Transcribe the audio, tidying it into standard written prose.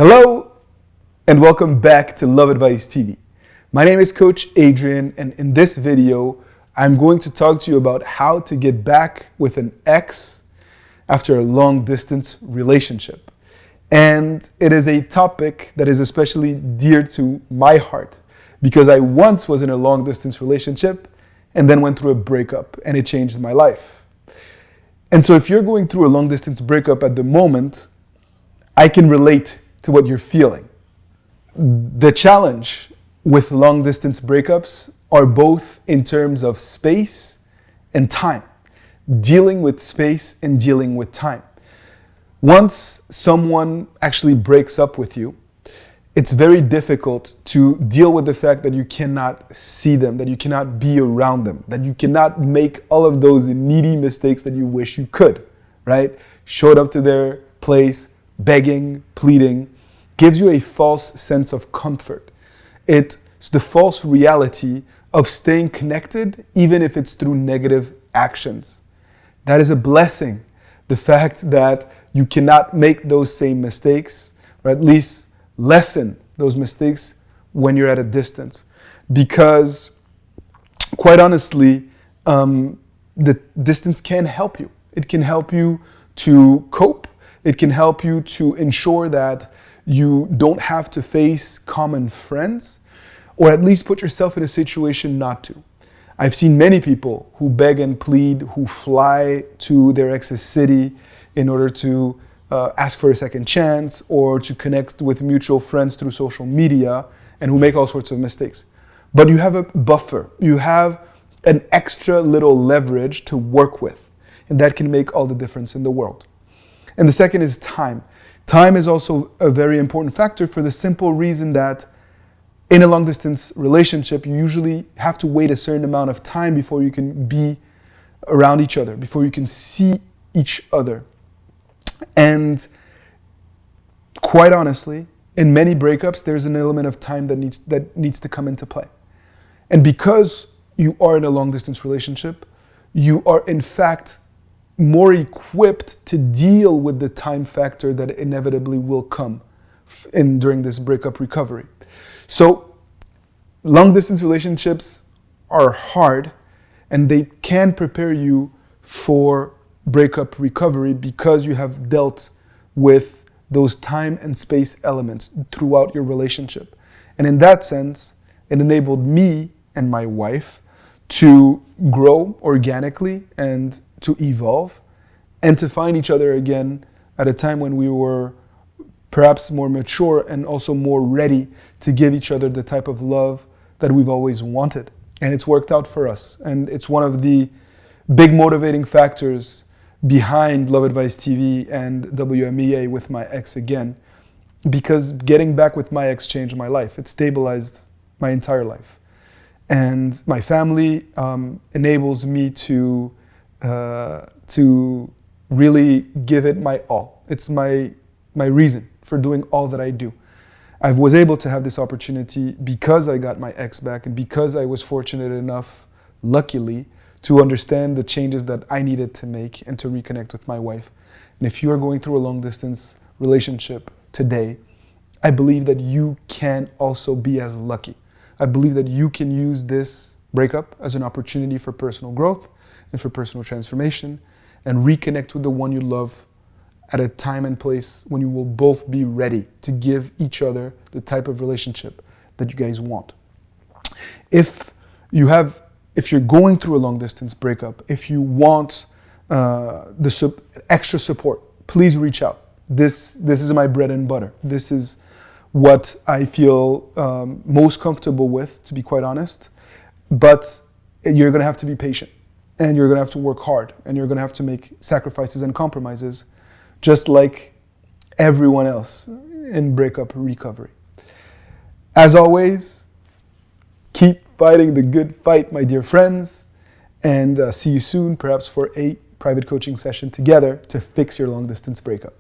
Hello and welcome back to Love Advice TV. My name is Coach Adrian, and in this video, I'm going to talk to you about how to get back with an ex after a long distance relationship. And it is a topic that is especially dear to my heart because I once was in a long distance relationship and then went through a breakup, and it changed my life. And so if you're going through a long distance breakup at the moment, I can relate to what you're feeling. The challenge with long distance breakups are both in terms of space and time. Dealing with space and dealing with time. Once someone actually breaks up with you, it's very difficult to deal with the fact that you cannot see them, that you cannot be around them, that you cannot make all of those needy mistakes that you wish you could, right? Showed up to their place, begging, pleading, gives you a false sense of comfort. It's the false reality of staying connected, even if it's through negative actions. That is a blessing. The fact that you cannot make those same mistakes, or at least lessen those mistakes when you're at a distance. Because, quite honestly, the distance can help you. It can help you to cope. It can help you to ensure that you don't have to face common friends, or at least put yourself in a situation not to. I've seen many people who beg and plead, who fly to their ex's city in order to ask for a second chance or to connect with mutual friends through social media, and who make all sorts of mistakes. But you have a buffer. You have an extra little leverage to work with, and that can make all the difference in the world. And the second is time. Time is also a very important factor for the simple reason that in a long distance relationship, you usually have to wait a certain amount of time before you can be around each other, before you can see each other. And quite honestly, in many breakups, there's an element of time that needs to come into play. And because you are in a long distance relationship, you are in fact more equipped to deal with the time factor that inevitably will come during this breakup recovery. So long distance relationships are hard, and they can prepare you for breakup recovery because you have dealt with those time and space elements throughout your relationship. And in that sense, it enabled me and my wife to grow organically and to evolve and to find each other again at a time when we were perhaps more mature and also more ready to give each other the type of love that we've always wanted. And it's worked out for us. And it's one of the big motivating factors behind Love Advice TV and WMEA with my ex again, because getting back with my ex changed my life. It stabilized my entire life. And my family enables me to really give it my all. It's my reason for doing all that I do. I was able to have this opportunity because I got my ex back, and because I was fortunate enough, luckily, to understand the changes that I needed to make and to reconnect with my wife. And if you are going through a long distance relationship today, I believe that you can also be as lucky. I believe that you can use this breakup as an opportunity for personal growth and for personal transformation, and reconnect with the one you love at a time and place when you will both be ready to give each other the type of relationship that you guys want. If you're going through a long distance breakup, if you want extra support, please reach out. This is my bread and butter. This is what I feel most comfortable with, to be quite honest. But you're going to have to be patient, and you're going to have to work hard, and you're going to have to make sacrifices and compromises, just like everyone else in breakup recovery. As always, keep fighting the good fight, my dear friends, and see you soon, perhaps for a private coaching session together to fix your long distance breakup.